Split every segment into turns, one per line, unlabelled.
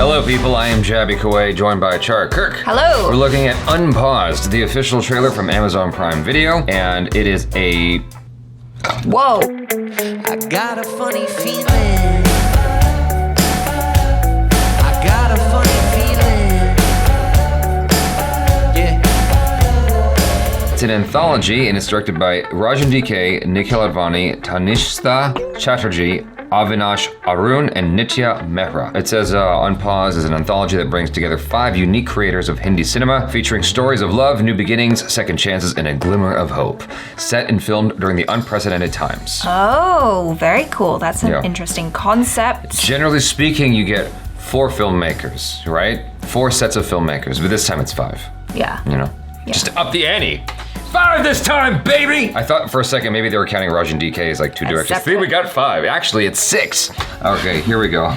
Hello people, I am Jaby KOAY, joined by ACHARA KIRK.
Hello.
We're looking at Unpaused, the official trailer from Amazon Prime Video, and it is a...
Whoa.
I got a funny feeling. I got a funny feeling. Yeah.
It's an anthology and it's directed by Rajan DK, Nikhil Advani, Tanishta Chatterjee, Avinash Arun, and Nitya Mehra. It says Unpaused is an anthology that brings together 5 unique creators of Hindi cinema, featuring stories of love, new beginnings, second chances, and a glimmer of hope. Set and filmed during the unprecedented times.
Oh, very cool. That's an interesting concept.
Generally speaking, you get 4 filmmakers, right? 4 sets of filmmakers, but this time it's 5.
Yeah.
You know, just to up the ante. 5 this time, baby! I thought for a second maybe they were counting Rajan DK as like 2 directors. See, we got 5. Actually, it's 6. Okay, here we go.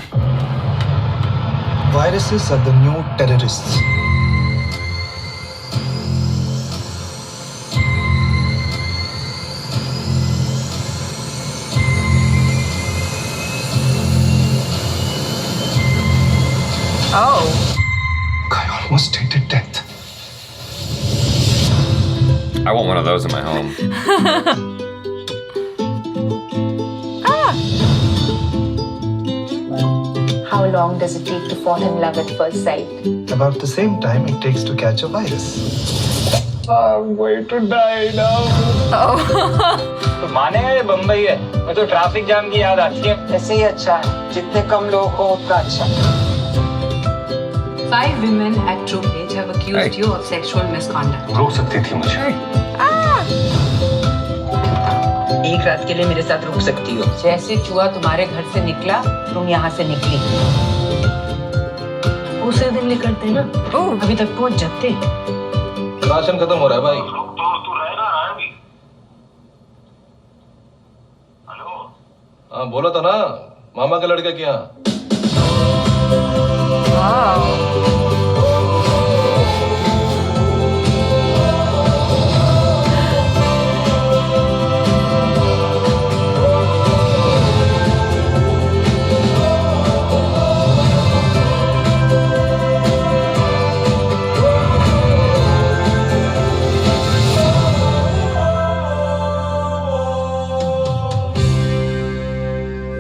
Viruses are the new terrorists.
Oh.
I almost tasted death.
I want one of those in my home.
How long does it take to fall in love at first sight?
About the same time it takes to catch a virus. I'm going to die now.
Oh.
तो मानेगा ये बम्बई है, मैं तो traffic jam की याद आती है।
ऐसे ही अच्छा है, जितने कम लोग हो उतना अच्छा।
5 women at Trumpage have accused you of sexual misconduct.
रोक सकती थी मुझे।
एक रात के लिए मेरे साथ रुक सकती हो।
जैसे चूहा तुम्हारे घर से निकला, तुम यहाँ से निकली। उसे दिन निकलते ना, अभी तक पहुँच जाते।
राशन खत्म हो रहा है भाई।
तो तू रहेगा ना अभी? हेलो?
हाँ बोला था ना, मामा के लड़के के यहाँ।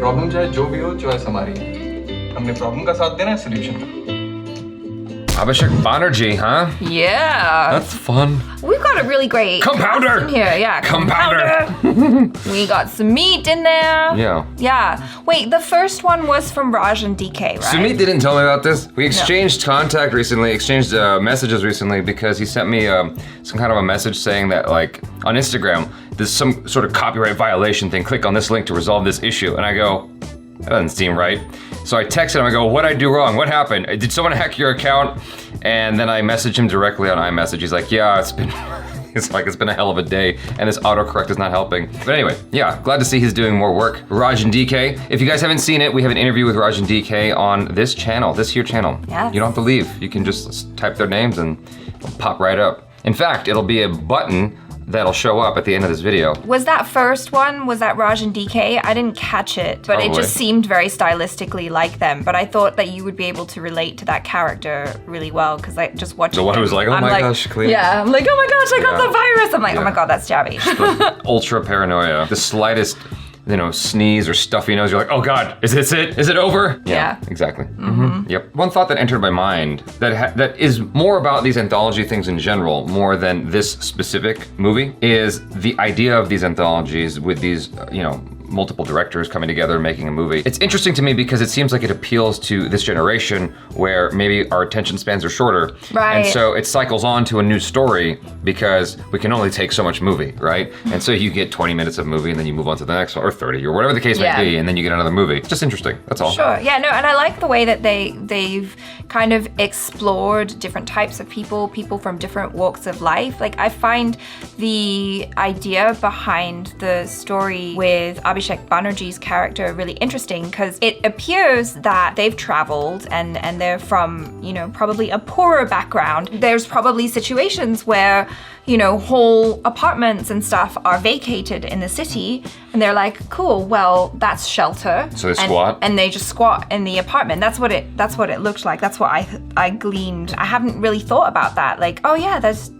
प्रॉब्लम चाहे जो भी हो, चॉइस हमारी है। हमने प्रॉब्लम का साथ देना है, सॉल्यूशन का।
Abhishek Banerjee, huh?
Yeah.
That's fun.
We've got a really great
Compounder!
cast in here. Yeah.
Compounder!
We got Sumeet in there.
Yeah.
Yeah. Wait, the first one was from Rajan DK, right?
Sumeet didn't tell me about this. We exchanged contact recently, exchanged messages recently because he sent me some kind of a message saying that like on Instagram, there's some sort of copyright violation thing. Click on this link to resolve this issue. And I go, that doesn't seem right. So I texted him, I go, what'd I do wrong? What happened? Did someone hack your account? And then I messaged him directly on iMessage. He's like, yeah, it's been a hell of a day and this autocorrect is not helping. But anyway, yeah, glad to see he's doing more work. Rajan DK, if you guys haven't seen it, we have an interview with Rajan DK on this channel, this here channel.
Yes.
You don't have to leave. You can just type their names and it'll pop right up. In fact, it'll be a button that'll show up at the end of this video.
Was that first one, was that Rajan DK? I didn't catch it, but it just seemed very stylistically like them. But I thought that you would be able to relate to that character really well because I just watched
The one who was like, oh my gosh, clean.
Yeah, I'm like, oh my gosh, I got the virus. I'm like, oh my God, that's Jaby.
Ultra paranoia. The slightest, you know, sneeze or stuffy nose, you're like, oh God, is this it? Is it over?
Yeah.
Exactly. Yep. One thought that entered my mind that is more about these anthology things in general, more than this specific movie, is the idea of these anthologies with these, you know, multiple directors coming together and making a movie. It's interesting to me because it seems like it appeals to this generation where maybe our attention spans are shorter.
Right.
And so it cycles on to a new story because we can only take so much movie, right? And so you get 20 minutes of movie and then you move on to the next one, or 30, or whatever the case may be, and then you get another movie. It's just interesting, that's all.
Sure, yeah, no, and I like the way that they've kind of explored different types of people from different walks of life. Like I find the idea behind the story with Abhishek Abhishek Banerjee's character really interesting because it appears that they've traveled and they're from, you know, probably a poorer background. There's probably situations where, you know, whole apartments and stuff are vacated in the city and they're like, cool, well, that's shelter.
So they squat?
And they just squat in the apartment. That's what it looked like. That's what I gleaned. I haven't really thought about that. Like, oh yeah, that's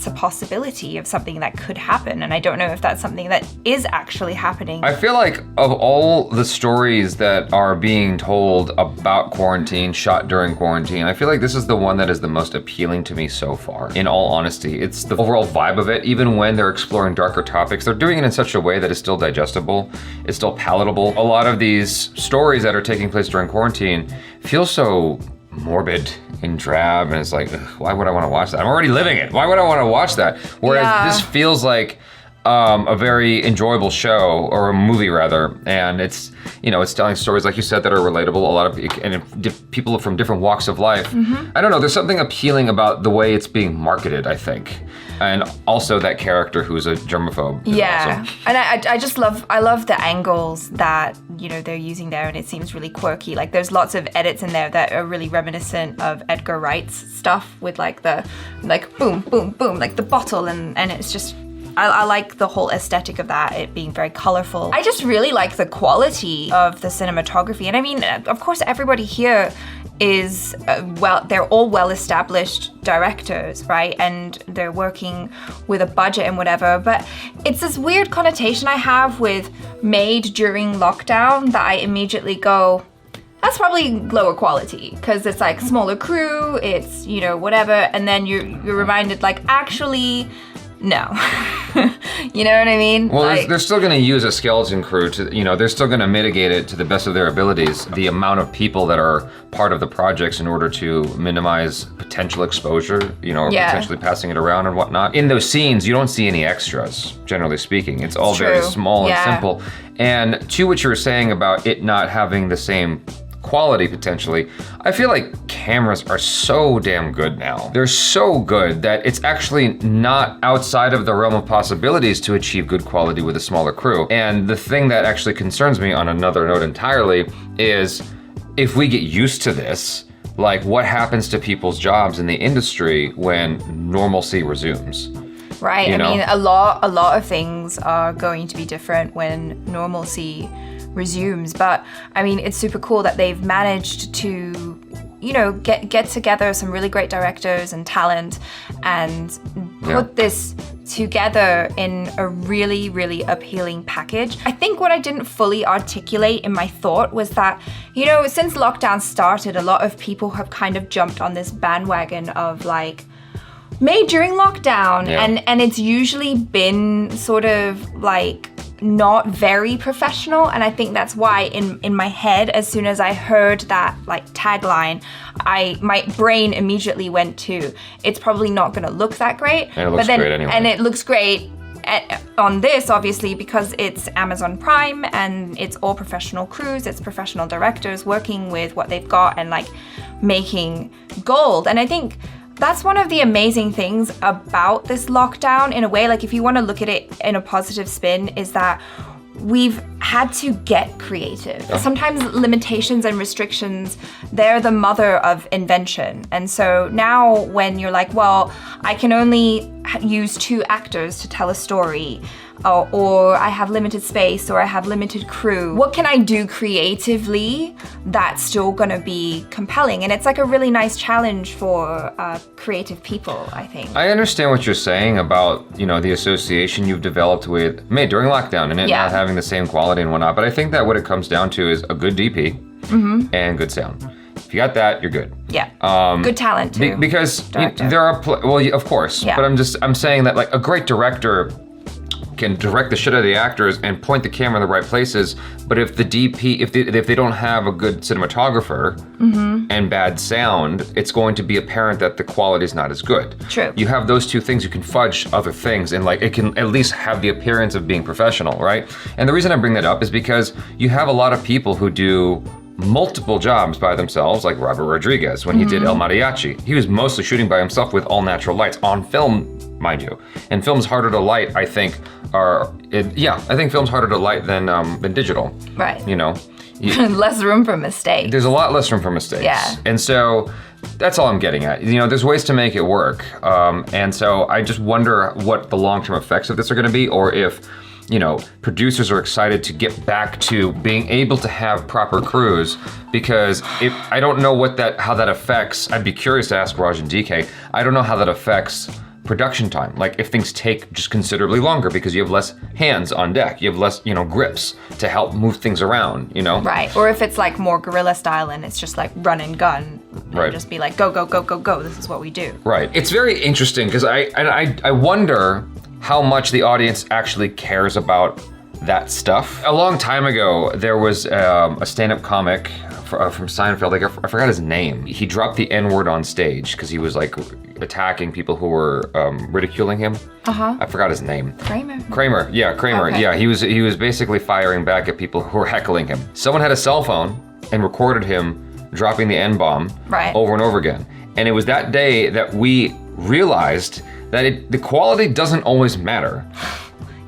a possibility of something that could happen. And I don't know if that's something that is actually happening.
I feel like of all the stories that are being told about quarantine, shot during quarantine, I feel like this is the one that is the most appealing to me so far, in all honesty. It's the overall vibe of it. Even when they're exploring darker topics, they're doing it in such a way that is still digestible, it's still palatable. A lot of these stories that are taking place during quarantine feel so morbid and drab, and it's like, ugh, why would I want to watch that? I'm already living it. Why would I want to watch that? Whereas this feels like a very enjoyable show, or a movie rather, and it's, you know, it's telling stories, like you said, that are relatable. A lot of people from different walks of life. I don't know, there's something appealing about the way it's being marketed, I think. And also that character who's a germaphobe.
Yeah, awesome. And I love the angles that, you know, they're using there, and it seems really quirky. Like there's lots of edits in there that are really reminiscent of Edgar Wright's stuff with like the, like boom, boom, boom, like the bottle, and it's just, I like the whole aesthetic of that, it being very colorful. I just really like the quality of the cinematography. And I mean, of course, everybody here is, they're all well-established directors, right? And they're working with a budget and whatever, but it's this weird connotation I have with made during lockdown that I immediately go, that's probably lower quality, because it's like smaller crew, it's, you know, whatever, and then you're reminded like, actually, no. You know what I mean?
Well,
like,
they're still going to use a skeleton crew to, you know, they're still going to mitigate it to the best of their abilities, the amount of people that are part of the projects, in order to minimize potential exposure, you know, or potentially passing it around and whatnot. In those scenes, you don't see any extras, generally speaking. It's all very small and simple. And to what you were saying about it not having the same quality potentially, I feel like cameras are so damn good now. They're so good that it's actually not outside of the realm of possibilities to achieve good quality with a smaller crew. And the thing that actually concerns me, on another note entirely, is if we get used to this, like what happens to people's jobs in the industry when normalcy resumes?
Right, I mean, a lot of things are going to be different when normalcy resumes, but I mean, it's super cool that they've managed to, you know, get together some really great directors and talent and put this together in a really, really appealing package. I think what I didn't fully articulate in my thought was that, you know, since lockdown started, a lot of people have kind of jumped on this bandwagon of like, made during lockdown, and it's usually been sort of like not very professional, and I think that's why in my head, as soon as I heard that like tagline, my brain immediately went to, it's probably not going to look that great.
And it looks great anyway.
And it looks great on this, obviously, because it's Amazon Prime and it's all professional crews, it's professional directors working with what they've got and like making gold. And I think that's one of the amazing things about this lockdown, in a way, like if you want to look at it in a positive spin, is that we've had to get creative. Sometimes limitations and restrictions, they're the mother of invention. And so now when you're like, well, I can only use 2 actors to tell a story, or I have limited space, or I have limited crew, what can I do creatively that's still gonna be compelling? And it's like a really nice challenge for creative people, I think.
I understand what you're saying about, you know, the association you've developed with made during lockdown and it not having the same quality and whatnot, but I think that what it comes down to is a good DP and good sound. If you got that, you're good.
Yeah. Good talent too.
Because there are, of course, but I'm saying that like a great director can direct the shit out of the actors and point the camera in the right places, but if the DP, if they don't have a good cinematographer and bad sound, it's going to be apparent that the quality is not as good.
True.
You have those 2 things, you can fudge other things, and like it can at least have the appearance of being professional, right? And the reason I bring that up is because you have a lot of people who do multiple jobs by themselves, like Robert Rodriguez when he did El Mariachi. He was mostly shooting by himself with all natural lights on film, mind you. And film's harder to light, I think, I think film's harder to light than digital.
Right.
You know,
Less room for mistakes.
there's a lot less room for mistakes.
Yeah.
And so that's all I'm getting at. You know, there's ways to make it work. And so I just wonder what the long-term effects of this are going to be, or if, you know, producers are excited to get back to being able to have proper crews, because I don't know how that affects. I'd be curious to ask Raj and DK. I don't know how that affects production time. Like if things take just considerably longer because you have less hands on deck, you have less, you know, grips to help move things around, you know?
Right. Or if it's like more guerrilla style and it's just like run and gun.
Right.
And just be like, go, go, go, go, go. This is what we do.
Right. It's very interesting because I wonder how much the audience actually cares about that stuff. A long time ago, there was a stand-up comic from Seinfeld. Like I forgot his name. He dropped the N-word on stage because he was like attacking people who were ridiculing him. I forgot his name. Kramer. Yeah, Kramer.
Okay.
Yeah, he was basically firing back at people who were heckling him. Someone had a cell phone and recorded him dropping the N-bomb over and over again. And it was that day that we realized that the quality doesn't always matter.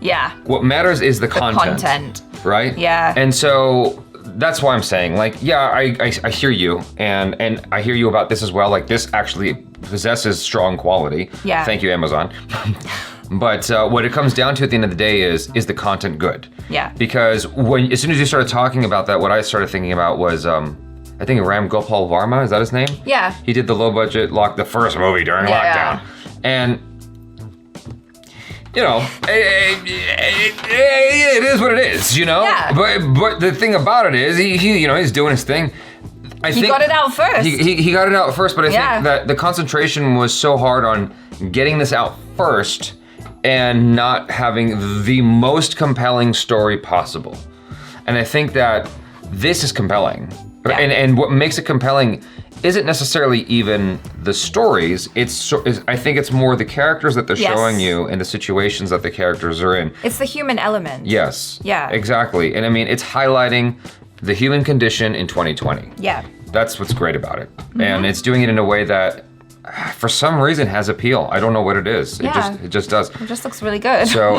Yeah.
What matters is the content. Right?
Yeah.
And so that's why I'm saying, like, yeah, I hear you, and I hear you about this as well. Like, this actually possesses strong quality.
Yeah.
Thank you, Amazon. But what it comes down to at the end of the day is the content good?
Yeah.
Because as soon as you started talking about that, what I started thinking about was, I think Ram Gopal Varma, is that his name?
Yeah.
He did the low budget the first movie during lockdown. And you know, it is what it is, you know?
Yeah.
But the thing about it is, he you know, he's doing his thing.
He got it out first.
He got it out first, but I think that the concentration was so hard on getting this out first and not having the most compelling story possible. And I think that this is compelling.
Yeah.
And what makes it compelling isn't necessarily even the stories. I think it's more the characters that they're showing you and the situations that the characters are in.
It's the human element.
Yes.
Yeah.
Exactly. And I mean, it's highlighting the human condition in 2020.
Yeah.
That's what's great about it. And it's doing it in a way that, for some reason, has appeal. I don't know what it is.
Yeah.
It just does.
It just looks really good.
So